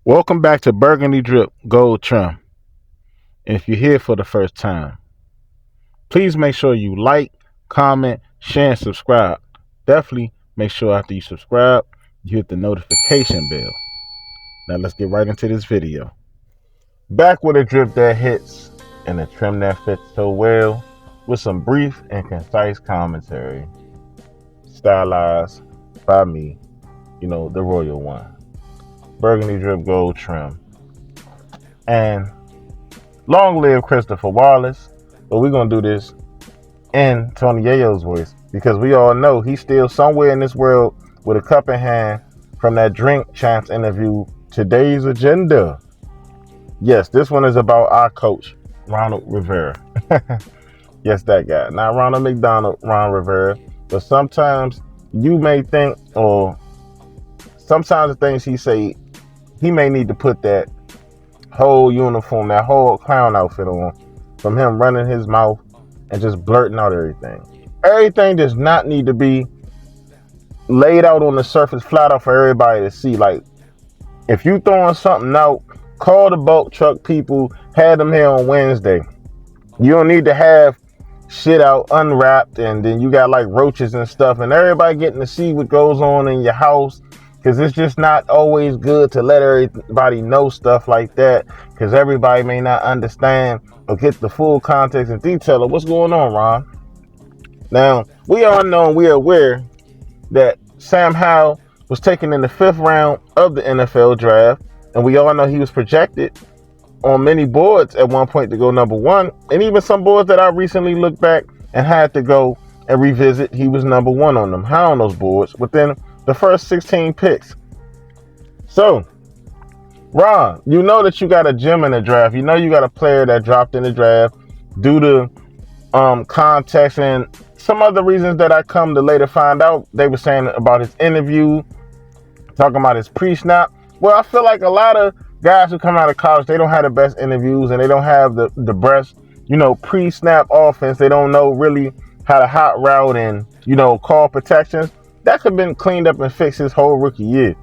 Welcome back to Burgundy Drip Gold Trim. And if you're here for the first time, please make sure you like, comment, share, and subscribe. Definitely make sure after you subscribe, you hit the notification bell. Now let's get right into this video. Back with a drip that hits and a trim that fits so well, with some brief and concise commentary, stylized by me, the royal one. Burgundy Drip Gold Trim. And long live Christopher Wallace. But we're going to do this in Tony Yayo's voice, because we all know he's still somewhere in this world with a cup in hand from that Drink Champs interview. Today's agenda. Yes, this one is about our coach, Ronald Rivera. Yes, that guy. Not Ronald McDonald, Ron Rivera. But sometimes you may think, or sometimes the things he say, he may need to put that whole uniform, that whole clown outfit on, from him running his mouth and just blurting out everything. Everything does not need to be laid out on the surface flat out for everybody to see. Like, if you throwing something out, call the bulk truck people, have them here on Wednesday. You don't need to have shit out unwrapped and then you got like roaches and stuff and everybody getting to see what goes on in your house. Because it's just not always good to let everybody know stuff like that, because everybody may not understand or get the full context and detail of what's going on, Ron. Now, we all know and we are aware that Sam Howell was taken in the 5th round of the NFL draft, and we all know he was projected on many boards at one point to go number 1, and even some boards that I recently looked back and had to go and revisit, he was number 1 on them. How on those boards? Within the first 16 picks. So, Ron, you know that you got a gem in the draft. You know you got a player that dropped in the draft due to context and some other reasons that I come to later find out. They were saying about his interview, talking about his pre-snap. Well, I feel like a lot of guys who come out of college, they don't have the best interviews and they don't have the best, pre-snap offense. They don't know really how to hot route and, call protections. That could have been cleaned up and fixed his whole rookie year.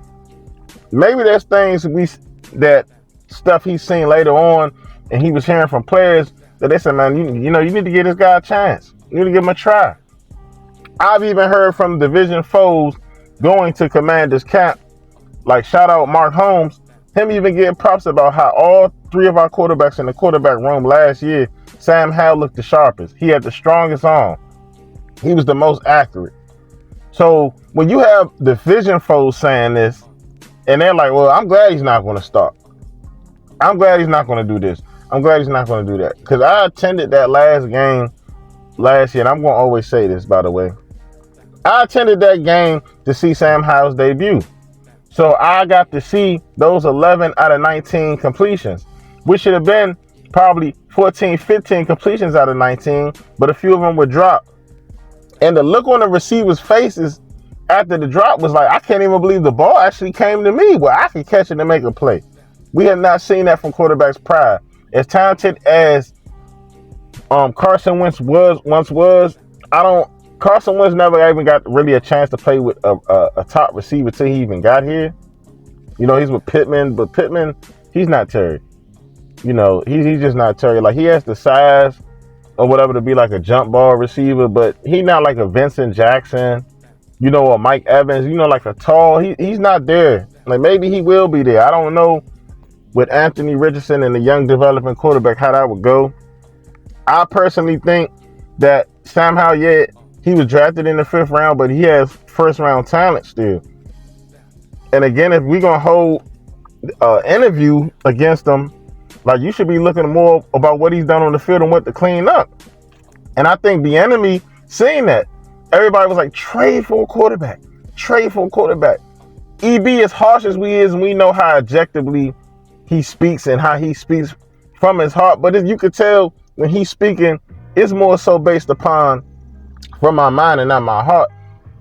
Maybe there's things that stuff he's seen later on and he was hearing from players that they said, man, you need to give this guy a chance. You need to give him a try. I've even heard from division foes going to Commanders camp, like shout out Mark Holmes, him even getting props about how all 3 of our quarterbacks in the quarterback room last year, Sam Howell looked the sharpest. He had the strongest arm. He was the most accurate. So when you have division foes saying this, and they're like, well, I'm glad he's not going to start. I'm glad he's not going to do this. I'm glad he's not going to do that. Because I attended that last game last year, and I'm going to always say this, by the way. I attended that game to see Sam Howell's debut. So I got to see those 11 out of 19 completions, which should have been probably 14, 15 completions out of 19, but a few of them were dropped. And the look on the receivers' faces after the drop was like, I can't even believe the ball actually came to me where I could catch it and make a play. We have not seen that from quarterbacks prior. As talented as Carson Wentz once was, Carson Wentz never even got really a chance to play with a top receiver till he even got here. He's with Pittman, but Pittman, he's not Terry. He's just not Terry. Like, he has the size or whatever to be like a jump ball receiver, but he's not like a Vincent Jackson, or Mike Evans, like a tall, he's not there. Like, maybe he will be there. I don't know with Anthony Richardson and the young developing quarterback how that would go. I personally think that Sam Howell, he was drafted in the 5th round, but he has 1st round talent still. And again, if we're going to hold an interview against him, like, you should be looking more about what he's done on the field and what to clean up. And I think the enemy seeing that, everybody was like, trade for a quarterback. Trade for a quarterback. EB, as harsh as we is, and we know how objectively he speaks and how he speaks from his heart. But you could tell when he's speaking, it's more so based upon from my mind and not my heart.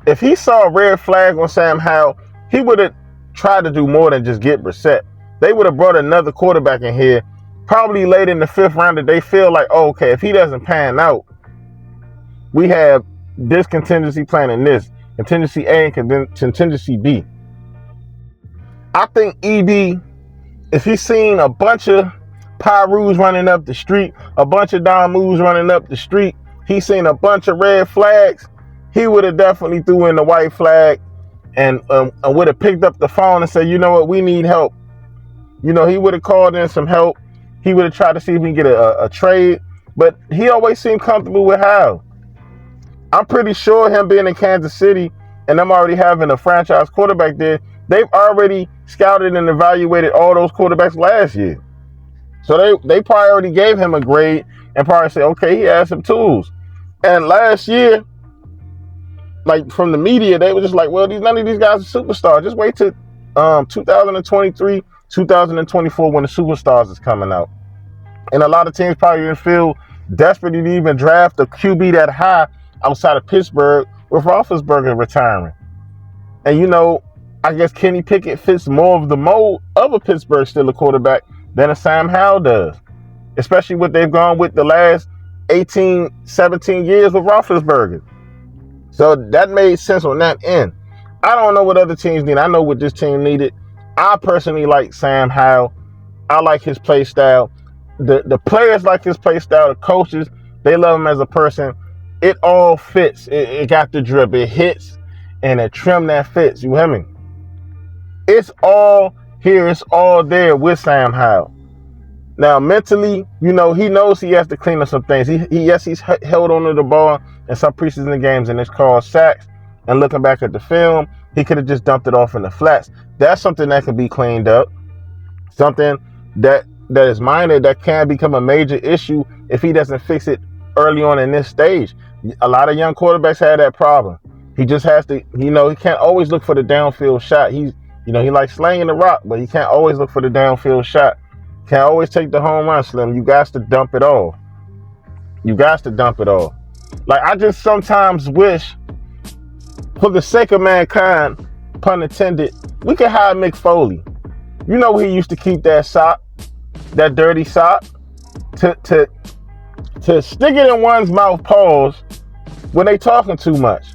If he saw a red flag on Sam Howell, he would have tried to do more than just get Brissett. They would have brought another quarterback in here, probably late in the 5th round, that they feel like, oh, okay, if he doesn't pan out, we have this contingency plan and this, contingency A and contingency B. I think EB if he seen a bunch of Pyrus running up the street, a bunch of Don Moves running up the street, he seen a bunch of red flags, he would have definitely threw in the white flag and would have picked up the phone and said, you know what, we need help. You know, he would have called in some help. He would have tried to see if we can get a trade. But he always seemed comfortable with Howell. I'm pretty sure him being in Kansas City and them already having a franchise quarterback there, they've already scouted and evaluated all those quarterbacks last year. So they probably already gave him a grade and probably said, okay, he has some tools. And last year, like from the media, they were just like, well, none of these guys are superstars. Just wait till 2023, 2024 when the superstars is coming out. And a lot of teams probably didn't feel desperate to even draft a QB that high outside of Pittsburgh with Roethlisberger retiring. And, you know, I guess Kenny Pickett fits more of the mold of a Pittsburgh Steelers quarterback than a Sam Howell does, especially what they've gone with the last 18, 17 years with Roethlisberger. So that made sense on that end. I don't know what other teams need. I know what this team needed. I personally like Sam Howell. I like his play style. The players like his play style. The coaches, they love him as a person. It all fits. It got the drip. It hits and it trim that fits. You hear me? It's all here. It's all there with Sam Howell. Now, mentally, you know, he knows he has to clean up some things. He's held onto the ball in some preseason games and it's caused sacks. And looking back at the film, he could have just dumped it off in the flats. That's something that can be cleaned up. Something that is minor that can become a major issue if he doesn't fix it early on in this stage. A lot of young quarterbacks have that problem. He just has to, you know, he can't always look for the downfield shot. He likes slanging the rock, but he can't always look for the downfield shot. Can't always take the home run, Slim. You got to dump it all. You got to dump it all. Like, I just sometimes wish, for the sake of mankind, pun intended, we could hire Mick Foley. You know he used to keep that sock, that dirty sock, to stick it in one's mouth, pause, when they talking too much.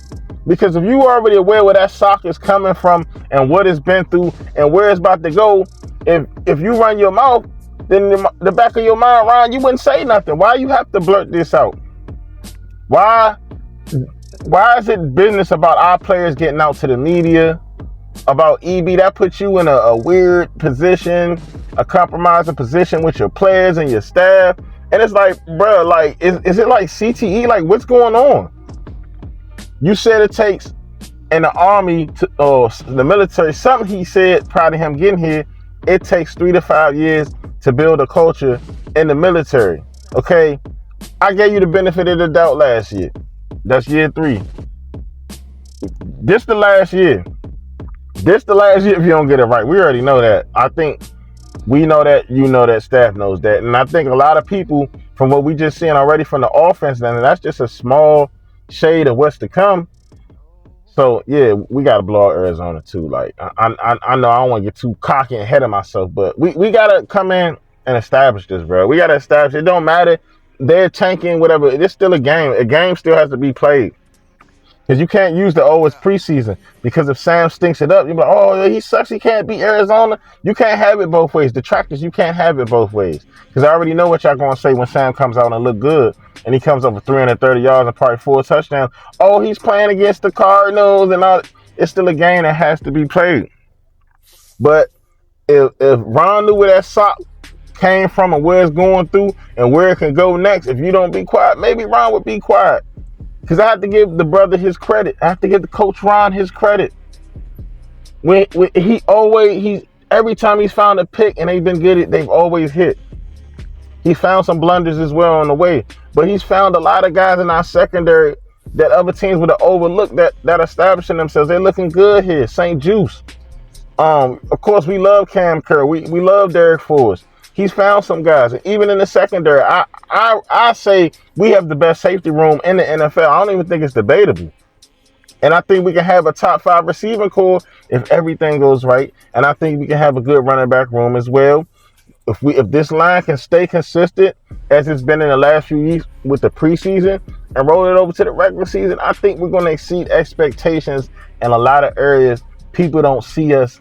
Because if you already aware where that sock is coming from and what it's been through and where it's about to go, if you run your mouth, then the back of your mind, Ryan, you wouldn't say nothing. Why you have to blurt this out? Why is it business about our players getting out to the media? About EB, that puts you in a weird position, a compromising position with your players and your staff. And it's like, bro, like, is it like CTE? Like, what's going on? You said it takes in the army or the military, something he said prior to him getting here, it takes 3 to 5 years to build a culture in the military. Okay, I gave you the benefit of the doubt last year. That's year 3. This the last year. This the last year if you don't get it right. We already know that. I think we know that, you know that, staff knows that. And I think a lot of people, from what we just seen already from the offense, then that's just a small shade of what's to come. So, yeah, we got to blow out Arizona, too. Like, I know I don't want to get too cocky and ahead of myself, but we got to come in and establish this, bro. We got to establish it. Don't matter. They're tanking, whatever. It's still a game. A game still has to be played. Because you can't use it's preseason. Because if Sam stinks it up, you're like, oh, he sucks. He can't beat Arizona. You can't have it both ways. Detractors, you can't have it both ways. Because I already know what y'all going to say when Sam comes out and look good. And he comes up with 330 yards and probably 4 touchdowns. Oh, he's playing against the Cardinals and all. It's still a game that has to be played. But if Ron knew where that sock came from and where it's going through and where it can go next, if you don't be quiet, maybe Ron would be quiet. Because I have to give the brother his credit. I have to give the coach Ron his credit. When every time he's found a pick and they've been good, they've always hit. He found some blunders as well on the way. But he's found a lot of guys in our secondary that other teams would have overlooked that establishing themselves. They're looking good here. St. Juice. Of course, we love Cam Kerr. We love Derek Forrest. He's found some guys. And even in the secondary, I say we have the best safety room in the NFL. I don't even think it's debatable. And I think we can have a top 5 receiving core if everything goes right. And I think we can have a good running back room as well. If this line can stay consistent as it's been in the last few weeks with the preseason and roll it over to the regular season, I think we're going to exceed expectations in a lot of areas. People don't see us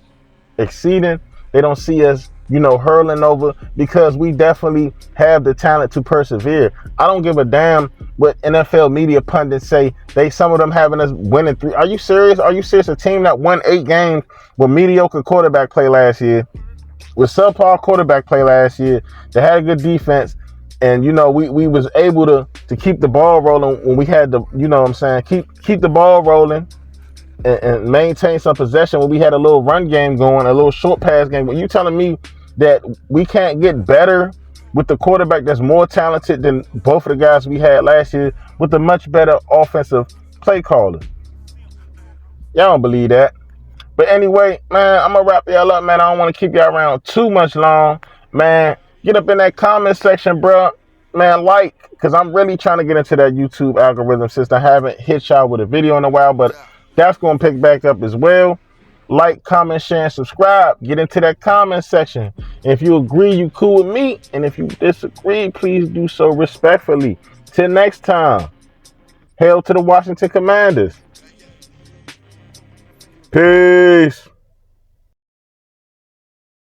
exceeding. They don't see us hurling over, because we definitely have the talent to persevere. I don't give a damn what NFL media pundits say. Some of them having us winning 3. Are you serious? Are you serious? A team that won 8 games with mediocre quarterback play last year, with subpar quarterback play last year, that had a good defense, and we was able to keep the ball rolling when we had the keep the ball rolling and maintain some possession when we had a little run game going, a little short pass game. When you telling me that we can't get better with the quarterback that's more talented than both of the guys we had last year, with a much better offensive play caller? Y'all don't believe that. But anyway, man, I'm going to wrap y'all up, man. I don't want to keep y'all around too much long. Man, get up in that comment section, bro. Man, because I'm really trying to get into that YouTube algorithm since I haven't hit y'all with a video in a while, but that's going to pick back up as well. Like, comment, share, and subscribe. Get into that comment section. If you agree, you cool with me. And if you disagree, please do so respectfully. Till next time, hail to the Washington Commanders. Peace.